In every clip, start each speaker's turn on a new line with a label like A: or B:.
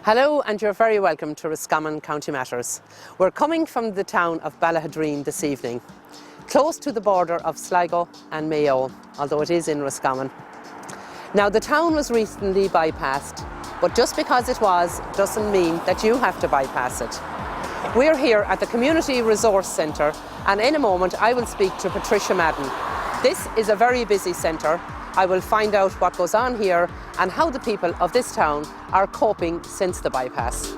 A: Hello, and you're very welcome to Roscommon County Matters. We're coming from the town of Ballaghaderreen this evening, close to the border of Sligo and Mayo, although it is in Roscommon. Now, the town was recently bypassed, but just because it was doesn't mean that you have to bypass it. We're here at the Community Resource Centre, and in a moment I will speak to Patricia Madden. This is a very busy centre. I will find out what goes on here and how the people of this town are coping since the bypass.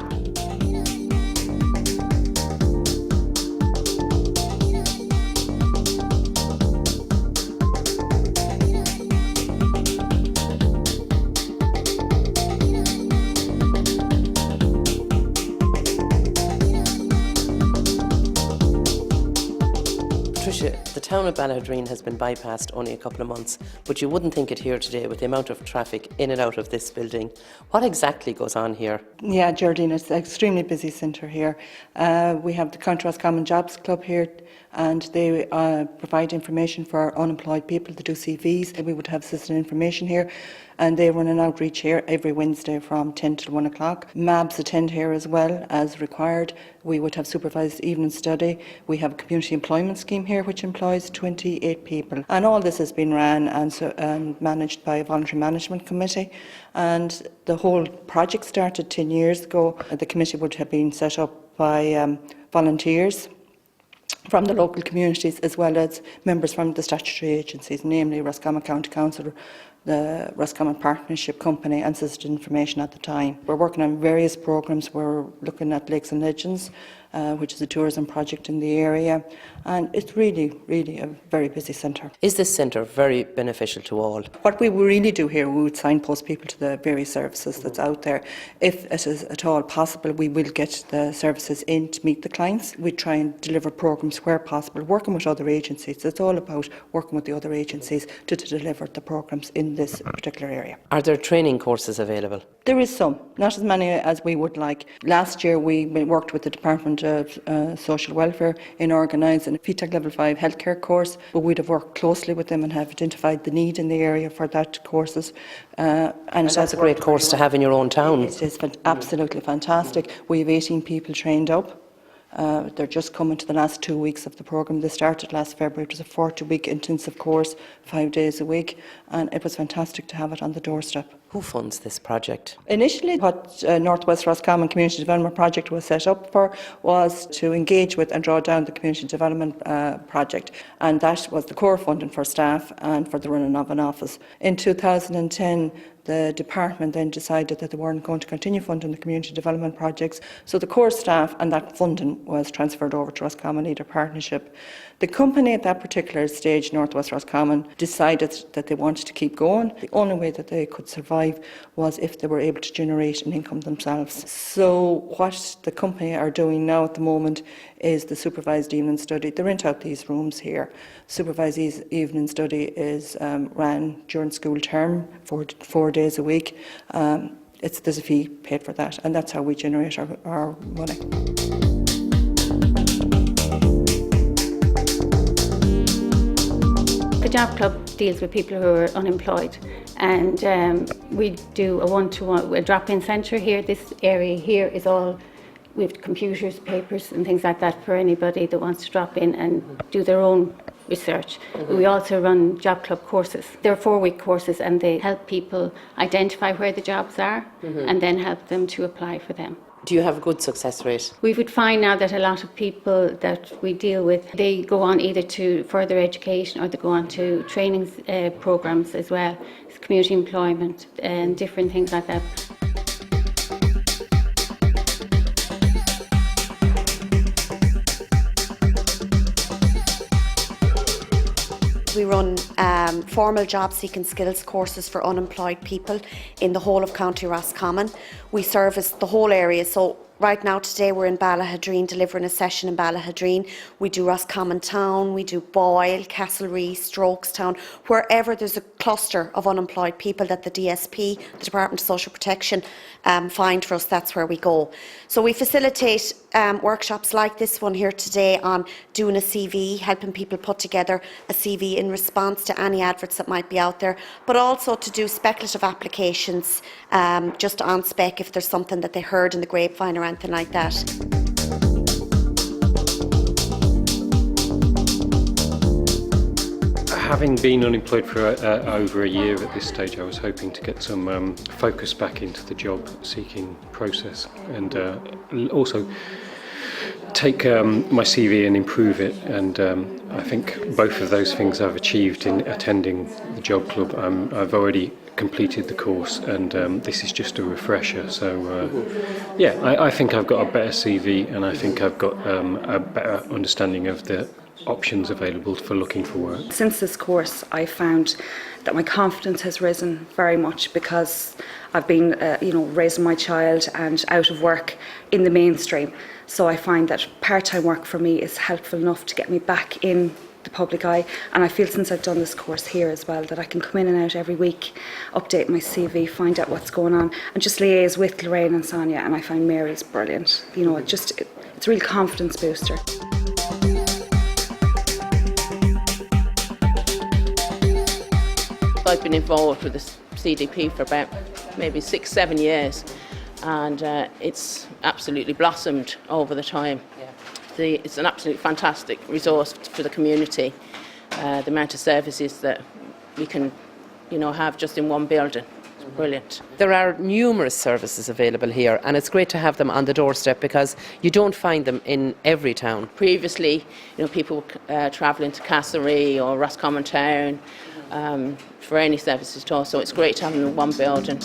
A: Patricia, the town of Ballaghaderreen has been bypassed only a couple of months, but you wouldn't think it here today with the amount of traffic in and out of this building. What exactly goes on here?
B: Yeah, Geraldine, it's an extremely busy centre here. We have the County Roscommon Jobs Club here, and they provide information for unemployed people that do CVs. We would have citizen information here, and they run an outreach here every Wednesday from 10 till 1 o'clock. MABs attend here as well as required. We would have supervised evening study. We have a community employment scheme here which employs 28 people. And all this has been ran and managed by a voluntary management committee. And the whole project started 10 years ago. The committee would have been set up by volunteers from the local communities as well as members from the statutory agencies, namely Roscommon County Council, the Roscommon Partnership Company and Citizen Information at the time. We're working on various programmes. We're looking at Lakes and Legends, which is a tourism project in the area, and it's really a very busy centre.
A: Is this centre very beneficial to all?
B: What we really do here, we would signpost people to the various services that's out there. If it is at all possible, we will get the services in to meet the clients. We try and deliver programmes where possible, working with other agencies. It's all about working with the other agencies to deliver the programmes in this particular area.
A: Are there training courses available?
B: There is some, not as many as we would like. Last year we worked with the Department of Social Welfare in organising a FETAC Level 5 healthcare course, but we'd have worked closely with them and have identified the need in the area for that courses.
A: And that's a great course to have in your own town.
B: It is absolutely fantastic. We have 18 people trained up. They're just coming to the last 2 weeks of the programme. They started last February. It was a 40-week intensive course, 5 days a week, and it was fantastic to have it on the doorstep.
A: Who funds this project?
B: Initially, what North West Roscommon Community Development Project was set up for was to engage with and draw down the Community Development Project, and that was the core funding for staff and for the running of an office. In 2010, the department then decided that they weren't going to continue funding the community development projects, so the core staff and that funding was transferred over to Roscommon Leader Partnership. The company at that particular stage, North West Roscommon, decided that they wanted to keep going. The only way that they could survive was if they were able to generate an income themselves. So what the company are doing now at the moment is the supervised evening study. They rent out these rooms here. Supervised evening study is ran during school term, 4 days a week. There's a fee paid for that, and that's how we generate our money.
C: The Job Club deals with people who are unemployed, and we do a one-to-one, a drop-in centre here. This area here is all, we have computers, papers and things like that for anybody that wants to drop in and do their own research. We also run Job Club courses. They're 4-week courses, and they help people identify where the jobs are and then help them to apply for them.
A: Do you have a good success rate?
C: We would find now that a lot of people that we deal with, they go on either to further education or they go on to training programmes as well, community employment and different things like that.
D: We run formal job seeking skills courses for unemployed people in the whole of County Roscommon. We service the whole area, so Right now, today, we're in Ballaghaderreen, delivering a session in Ballaghaderreen. We do Roscommon Town, we do Boyle, Castlereagh, Strokestown, wherever there's a cluster of unemployed people that the DSP, the Department of Social Protection, find for us, that's where we go. So we facilitate workshops like this one here today on doing a CV, helping people put together a CV in response to any adverts that might be out there, but also to do speculative applications, just on spec if there's something that they heard in the grapevine or anything like that.
E: Having been unemployed for over a year at this stage, I was hoping to get some focus back into the job seeking process, and also take my CV and improve it, and I think both of those things I've achieved in attending the job club. I've already completed the course, and this is just a refresher, so yeah, I think I've got a better CV, and I think I've got a better understanding of the options available for looking for work.
F: Since this course, I found that my confidence has risen very much, because I've been raising my child and out of work in the mainstream. So I find that part-time work for me is helpful enough to get me back in the public eye, and I feel since I've done this course here as well that I can come in and out every week, update my CV, find out what's going on, and just liaise with Lorraine and Sonia. And I find Mary's brilliant. You know, it's a real confidence booster.
G: I've been involved with the CDP for about maybe 6-7 years, and it's absolutely blossomed over the time. It's an absolutely fantastic resource for the community. The amount of services that we can, have just in one building. It's brilliant.
A: There are numerous services available here, and it's great to have them on the doorstep, because you don't find them in every town.
G: Previously, people travelling to Castlereagh or Roscommon Town for any services at all, so it's great to have them in one building.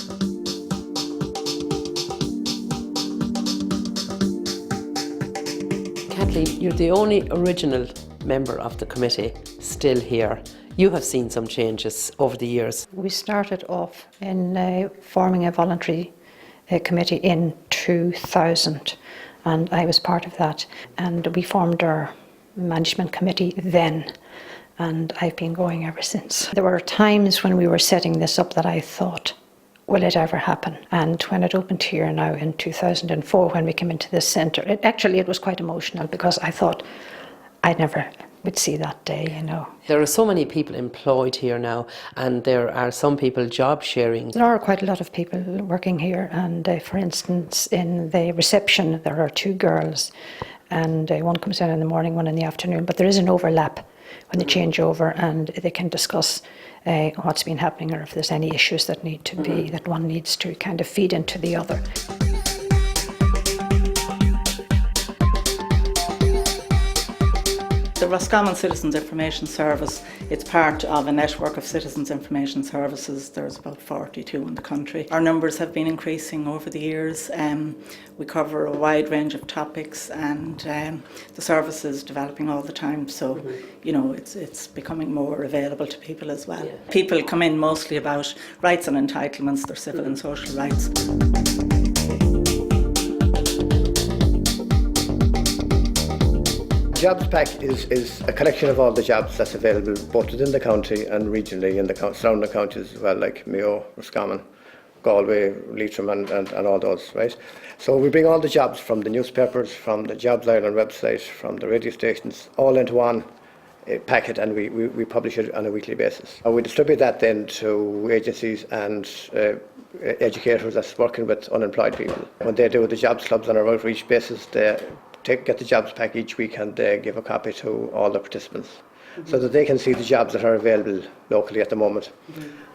A: Kathleen, you're the only original member of the committee still here. You have seen some changes over the years.
H: We started off in forming a voluntary committee in 2000, and I was part of that. And we formed our management committee then, and I've been going ever since. There were times when we were setting this up that I thought, will it ever happen? And when it opened here now in 2004, when we came into this centre, it was quite emotional, because I thought I never would see that day,
A: There are so many people employed here now, and there are some people job sharing.
H: There are quite a lot of people working here, and for instance, in the reception, there are 2 girls, and one comes in the morning, one in the afternoon, but there is an overlap when they change over, and they can discuss what's been happening, or if there's any issues that need to be, that one needs to kind of feed into the other.
I: The Roscommon Citizens Information Service, it's part of a network of citizens information services. There's about 42 in the country. Our numbers have been increasing over the years. We cover a wide range of topics, and the service is developing all the time, so it's becoming more available to people as well. People come in mostly about rights and entitlements, their civil and social rights.
J: Jobs Pack is a collection of all the jobs that's available both within the county and regionally in the surrounding counties as well, like Mayo, Roscommon, Galway, Leitrim and all those, right? So we bring all the jobs from the newspapers, from the Jobs Ireland website, from the radio stations, all into one packet, and we publish it on a weekly basis. And we distribute that then to agencies and educators that's working with unemployed people. When they do the jobs clubs on a outreach basis, they get the jobs pack each week, and they give a copy to all the participants, so that they can see the jobs that are available locally at the moment.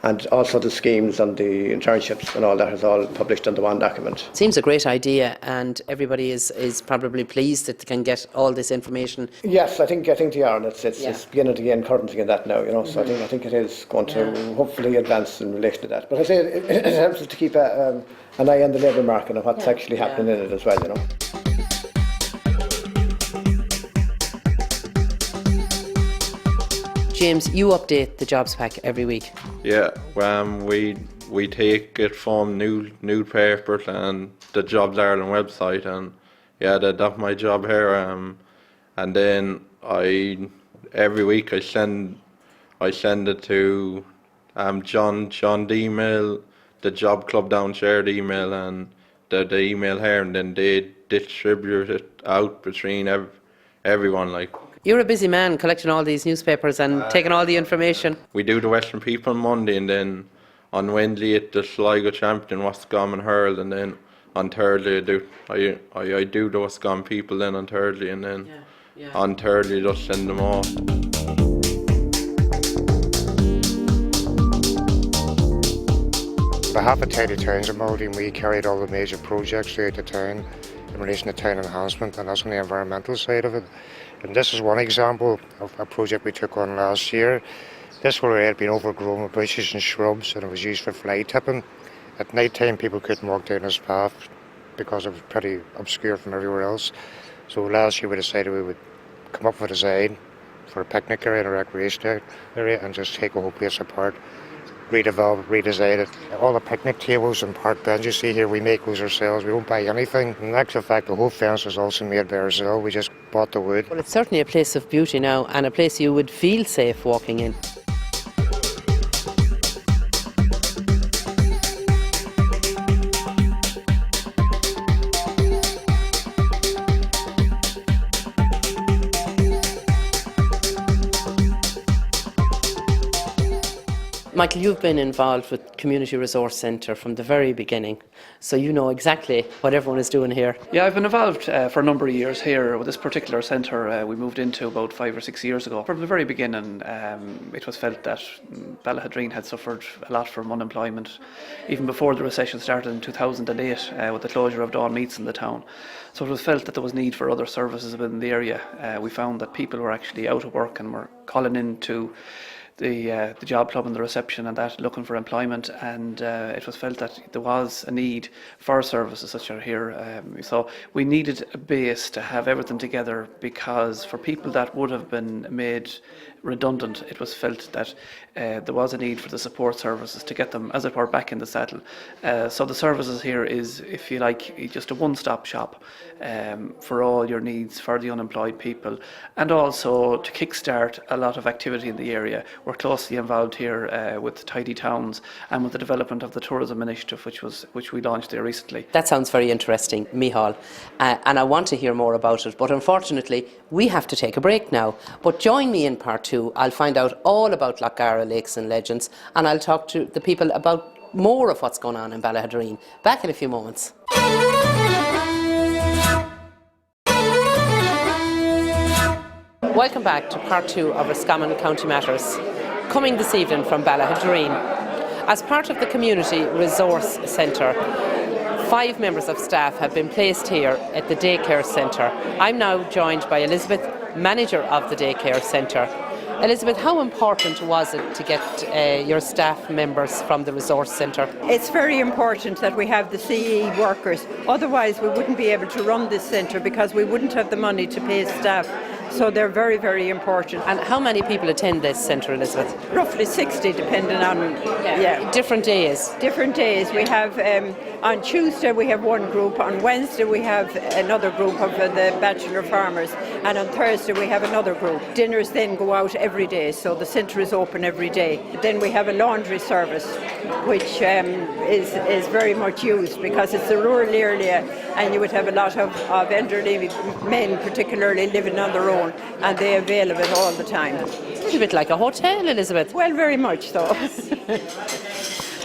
J: And also the schemes and the internships and all that is all published under one document.
A: Seems a great idea, and everybody is probably pleased that they can get all this information.
J: Yes, I think they are, and it's beginning to gain currency in that now, so I think it is going to hopefully advance in relation to that. But I say it helps us to keep an eye on the labour market and what's actually happening in it as well,
A: James, you update the jobs pack every week.
K: Yeah, we take it from newspapers and the Jobs Ireland website, and yeah, that's my job here. And then every week I send it to John's email, the Job Club Down shared email, and the email here, and then they distribute it out between everyone. Like,
A: You're a busy man collecting all these newspapers and taking all the information.
K: we do the Western People on Monday, and then on Wednesday it's the Sligo Champion, Roscommon Herald, and then on Thursday I do the Roscommon People then on Thursday, and then on Thursday just send them off.
L: On behalf of Tidy Towns in Ballaghaderreen, we carried all the major projects throughout the town in relation to town enhancement, and that's on the environmental side of it. And this is one example of a project we took on last year. This area had been overgrown with bushes and shrubs, and it was used for fly tipping. At night time people couldn't walk down this path because it was pretty obscure from everywhere else. So last year we decided we would come up with a design for a picnic area and a recreation area and just take the whole place apart, redevelop it, redesign it. All the picnic tables and park benches you see here, we make those ourselves. We don't buy anything. In actual fact, the whole fence was also made by ourselves. We just bought the wood.
A: Well, it's certainly a place of beauty now, and a place you would feel safe walking in. Michael, you've been involved with Community Resource Centre from the very beginning, so you know exactly what everyone is doing here.
M: Yeah, I've been involved for a number of years here with this particular centre. We moved into about 5 or 6 years ago. From the very beginning, it was felt that Ballaghaderreen had suffered a lot from unemployment, even before the recession started in 2008 with the closure of Dawn Meats in the town. So it was felt that there was need for other services within the area. We found that people were actually out of work and were calling into the job club and the reception and that, looking for employment, and it was felt that there was a need for services such as here. So we needed a base to have everything together, because for people that would have been made redundant, it was felt that there was a need for the support services to get them, as it were, back in the saddle. So the services here is, if you like, just a one-stop shop for all your needs for the unemployed people, and also to kickstart a lot of activity in the area. We're closely involved here with Tidy Towns and with the development of the tourism initiative, which we launched there recently.
A: That sounds very interesting, Micheál, and I want to hear more about it, but unfortunately we have to take a break now. But join me in part 2. I'll find out all about Lochgarra Lakes and Legends, and I'll talk to the people about more of what's going on in Ballaghaderreen. Back in a few moments. Welcome back to part 2 of Roscommon County Matters, coming this evening from Ballaghaderreen. As part of the Community Resource Centre, 5 members of staff have been placed here at the daycare centre. I'm now joined by Elizabeth, manager of the daycare centre. Elizabeth, how important was it to get your staff members from the resource centre?
N: It's very important that we have the CE workers, otherwise we wouldn't be able to run this centre, because we wouldn't have the money to pay staff. So they're very, very important.
A: And how many people attend this centre, Elizabeth?
N: Roughly 60, depending on
A: different days.
N: Different days. We have on Tuesday we have one group, on Wednesday we have another group of the bachelor farmers, and on Thursday we have another group. Dinners then go out every day, so the centre is open every day. Then we have a laundry service, which is very much used because it's a rural area, and you would have a lot of elderly men particularly living on their own, and they avail of it all the time.
A: It's a little bit like a hotel, Elizabeth.
N: Well, very much so.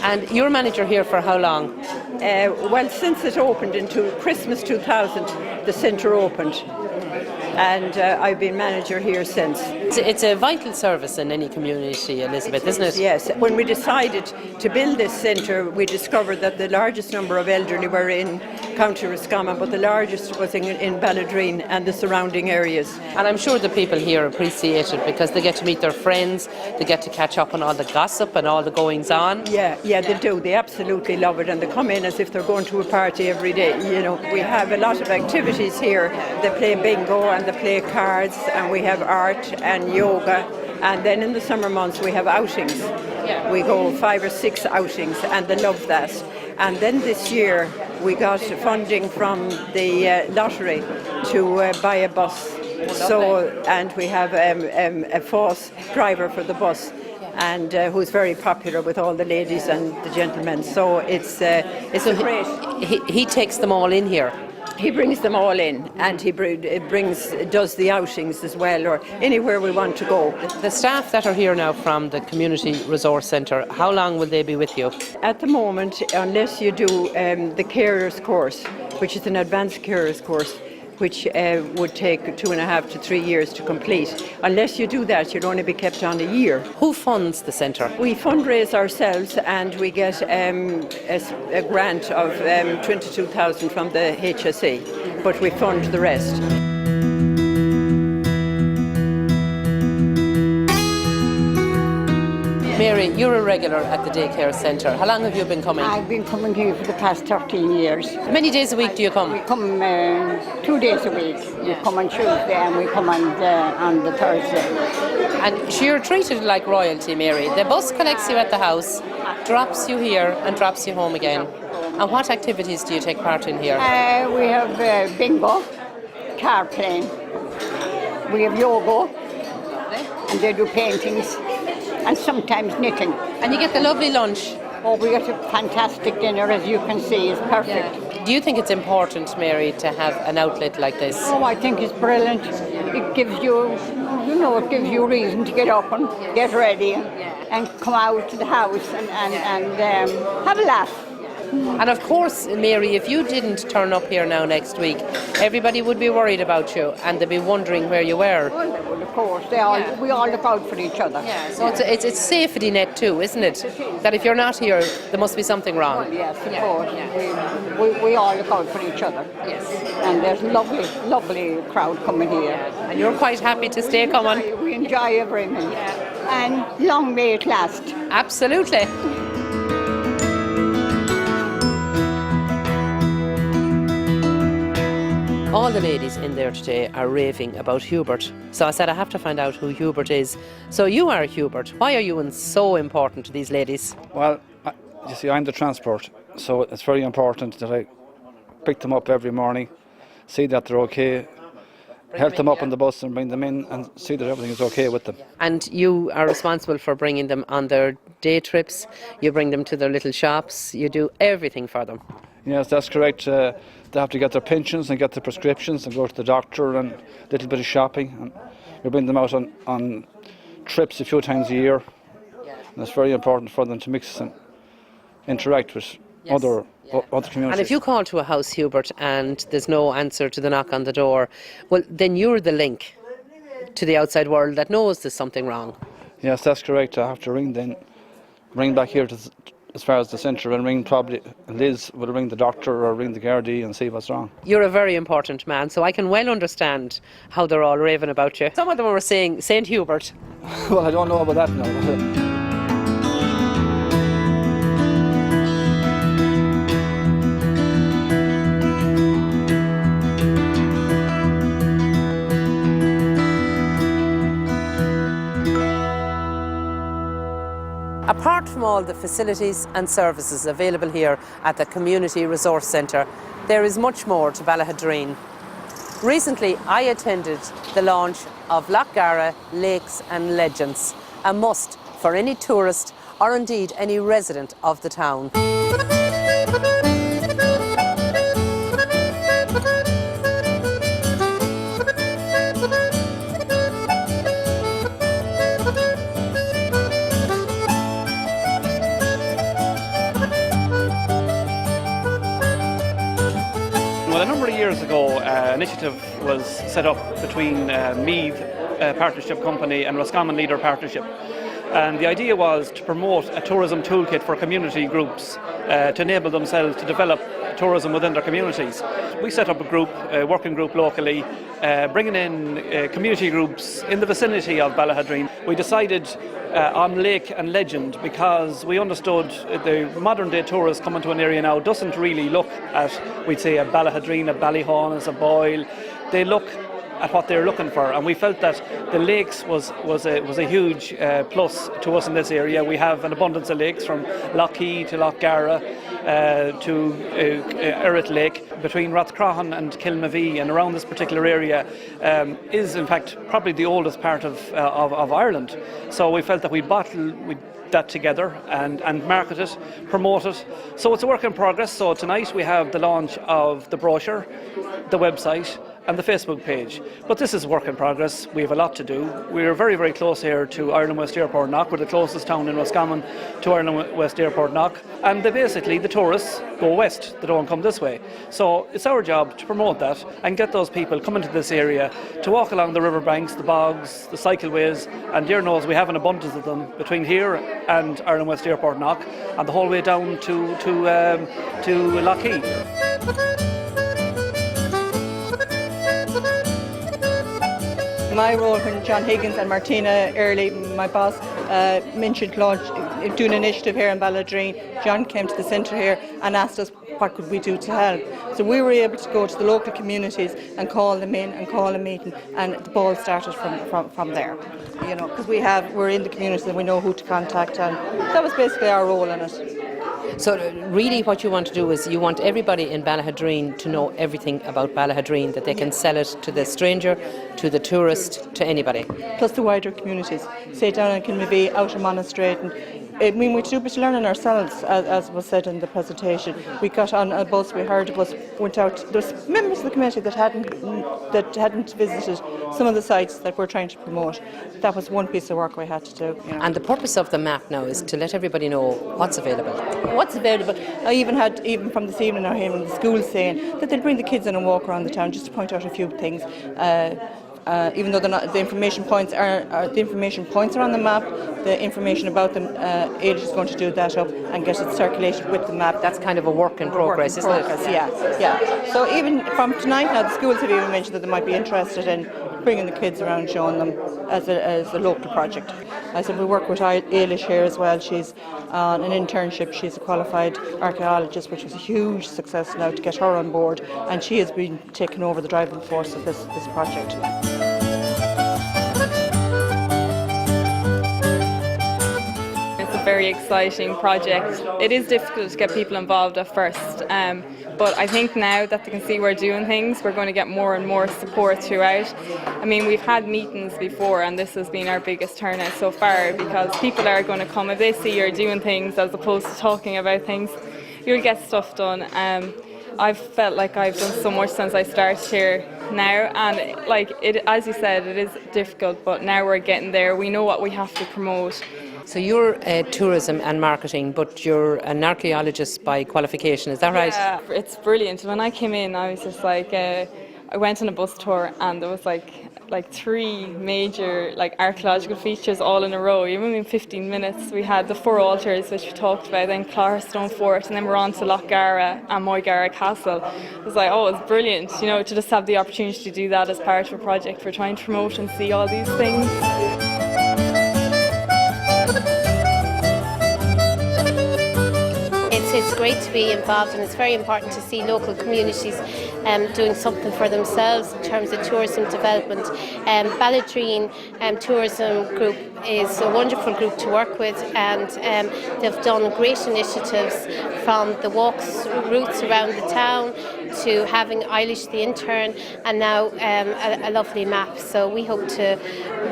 A: And you're manager here for how long?
N: Well, since it opened into Christmas 2000, the centre opened, and I've been manager here since.
A: It's a vital service in any community, Elizabeth, isn't it?
N: Yes. When we decided to build this centre, we discovered that the largest number of elderly were in County Roscommon, but the largest was in Ballaghaderreen and the surrounding areas.
A: And I'm sure the people here appreciate it, because they get to meet their friends, they get to catch up on all the gossip and all the goings on.
N: Yeah, they do. They absolutely love it, and they come in as if they're going to a party every day. You know, we have a lot of activities here. They play bingo and they play cards, and we have art and yoga, and then in the summer months we have outings. We go 5 or 6 outings, and they love that. And then this year we got funding from the lottery to buy a bus. So, and we have a FOS driver for the bus, and who's very popular with all the ladies and the gentlemen. So it's great.
A: He takes them all in here.
N: He brings them all in, and he does the outings as well, or anywhere we want to go.
A: The staff that are here now from the Community Resource Centre, how long will they be with you?
N: At the moment, unless you do the carers course, which is an advanced carers course, which would take 2.5 to 3 years to complete. Unless you do that, you'd only be kept on a year.
A: Who funds the centre?
N: We fundraise ourselves, and we get a grant of 22,000 from the HSE, but we fund the rest.
A: Mary, you're a regular at the daycare centre. How long have you been coming?
O: I've been coming here for the past 13 years.
A: How many days a week do you come?
O: We come 2 days a week. We come on Tuesday and we come on the Thursday.
A: And you're treated like royalty, Mary. The bus collects you at the house, drops you here and drops you home again. And what activities do you take part in here?
O: We have bingo, car playing. We have yoga, and they do paintings, and sometimes knitting.
A: And you get the lovely lunch.
O: Oh, we get a fantastic dinner, as you can see. It's perfect.
A: Yeah. Do you think it's important, Mary, to have an outlet like this?
O: Oh, I think it's brilliant. It gives you, it gives you reason to get up and get ready and come out to the house and have a laugh.
A: And of course, Mary, if you didn't turn up here now next week, everybody would be worried about you and they'd be wondering where you were.
O: Well, they would, of course. We all look out for each other.
A: Yeah, so it's a safety net too, isn't it? That if you're not here, there must be something wrong.
O: Well, yes, of course. Yeah. We all look out for each other.
A: Yes.
O: And there's lovely crowd coming here.
A: And you're quite happy to stay coming?
O: We enjoy everything. And long may it last.
A: Absolutely. All the ladies in there today are raving about Hubert. So I said I have to find out who Hubert is. So you are Hubert. Why are you so important to these ladies?
P: Well, you see, I'm the transport. So it's very important that I pick them up every morning, see that they're okay, help them up on the bus and bring them in and see that everything is okay with them.
A: And you are responsible for bringing them on their day trips. You bring them to their little shops. You do everything for them.
P: Yes, that's correct. They have to get their pensions and get their prescriptions and go to the doctor and a little bit of shopping. And we bring them out on trips a few times a year. And it's very important for them to mix and interact with other communities.
A: And if you call to a house, Hubert, and there's no answer to the knock on the door, well, then you're the link to the outside world that knows there's something wrong.
P: Yes, that's correct. I have to ring back here as far as the centre and ring probably Liz will ring the doctor or ring the Gardaí and see what's wrong.
A: You're a very important man, so I can well understand how they're all raving about you. Some of them were saying St. Hubert.
P: Well, I don't know about that now.
A: Apart from all the facilities and services available here at the Community Resource Centre, there is much more to Ballaghaderreen. Recently, I attended the launch of Loch Garra Lakes and Legends, a must for any tourist or indeed any resident of the town.
M: Well, a number of years ago, an initiative was set up between Meath Partnership Company and Roscommon Leader Partnership. And the idea was to promote a tourism toolkit for community groups to enable themselves to develop tourism within their communities. We set up a working group locally, bringing in community groups in the vicinity of Ballaghaderreen. We decided on Lake and Legend because we understood the modern day tourist coming to an area now doesn't really look at, we'd say, a Ballaghaderreen, a Ballyhon, as a Boyle. They look at what they're looking for, and we felt that the lakes was a huge plus to us in this area. We have an abundance of lakes from Lough to Ballaghaderreen to Erith Lake. Between Roscommon and Kilmavee and around this particular area is in fact probably the oldest part of Ireland. So we felt that we'd that together and market it, promote it. So it's a work in progress. So tonight we have the launch of the brochure, the website and the Facebook page. But this is work in progress. We have a lot to do. We're very, very close here to Ireland West Airport Knock. We're the closest town in Roscommon to Ireland West Airport Knock. And basically the tourists go west, they don't come this way. So it's our job to promote that and get those people coming to this area to walk along the riverbanks, the bogs, the cycleways, and dear knows we have an abundance of them between here and Ireland West Airport Knock and the whole way down to Lough.
B: My role when John Higgins and Martina Early, my boss, mentioned doing an initiative here in Ballaghaderreen, John came to the centre here and asked us what could we do to help. So we were able to go to the local communities and call them in and call a meeting, and the ball started from there. You know, because we're in the community and we know who to contact, and that was basically our role in it.
A: So really what you want to do is you want everybody in Ballaghaderreen to know everything about Ballaghaderreen, that they can sell it to the stranger, to the tourist, to anybody.
B: Plus the wider communities, say down in Kilmavee, out in Monastrayton. I mean, we do a bit of learning ourselves, as was said in the presentation. We got on a bus, we heard a bus, went out. There's members of the committee that hadn't visited some of the sites that we're trying to promote. That was one piece of work we had to do. You know.
A: And the purpose of the map now is to let everybody know what's available.
B: What's available. I even from this evening, I heard in the schools saying that they'd bring the kids in and walk around the town just to point out a few things. Even though the information points are on the map, the information about them, Ailish is going to do that up and get it circulated with the map.
A: That's kind of a work in progress, isn't it?
B: Yeah. So even from tonight now, the schools have even mentioned that they might be interested in bringing the kids around, showing them as a local project. I said we work with Ailish here as well. She's on an internship. She's a qualified archaeologist, which was a huge success now to get her on board, and she has been taking over the driving force of this project.
Q: Very exciting project. It is difficult to get people involved at first, but I think now that they can see we're doing things, we're going to get more and more support throughout. I mean, we've had meetings before and this has been our biggest turnout so far, because people are going to come, if they see you're doing things as opposed to talking about things, you'll get stuff done. I've felt like I've done so much since I started here now, and like it, as you said, it is difficult, but now we're getting there. We know what we have to promote.
A: So you're tourism and marketing, but you're an archaeologist by qualification, is that right?
Q: Yeah, it's brilliant. When I came in, I was just like, I went on a bus tour and there was like 3 major archaeological features all in a row. Even in 15 minutes, we had the 4 altars, which we talked about, then Clarstone Fort, and then we're on to Ballaghaderreen and Moygarra Castle. It was like, oh, it's brilliant, you know, to just have the opportunity to do that as part of a project. We're trying to promote and see all these things.
R: It's great to be involved, and it's very important to see local communities doing something for themselves in terms of tourism development. Ballaghaderreen Tourism Group is a wonderful group to work with, and they've done great initiatives, from the walks routes around the town to having Eilish the intern, and now a lovely map. So we hope to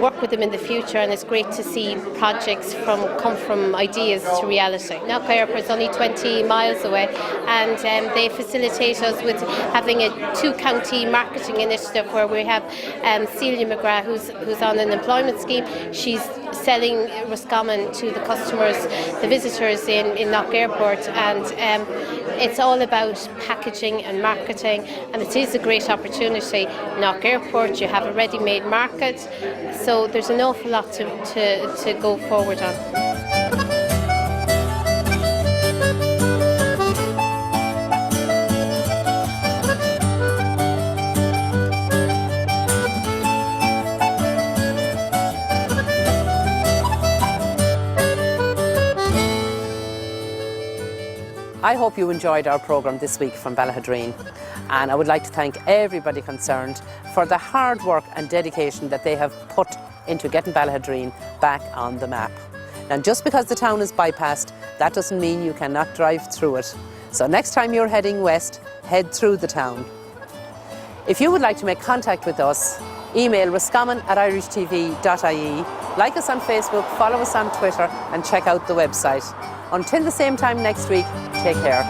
R: work with them in the future, and it's great to see projects come from ideas to reality. Knock Airport is only 20 miles away, and they facilitate us with having a 2-county marketing initiative where we have Celia McGrath, who's on an employment scheme. She's selling Roscommon to the customers, the visitors in Knock Airport, and it's all about packaging and marketing, and it is a great opportunity. Knock Airport, you have a ready-made market, so there's an awful lot to go forward on.
A: I hope you enjoyed our programme this week from Ballaghaderreen. And I would like to thank everybody concerned for the hard work and dedication that they have put into getting Ballaghaderreen back on the map. And just because the town is bypassed, that doesn't mean you cannot drive through it. So next time you're heading west, head through the town. If you would like to make contact with us, email roscommon@irishtv.ie, like us on Facebook, follow us on Twitter and check out the website. Until the same time next week, take care.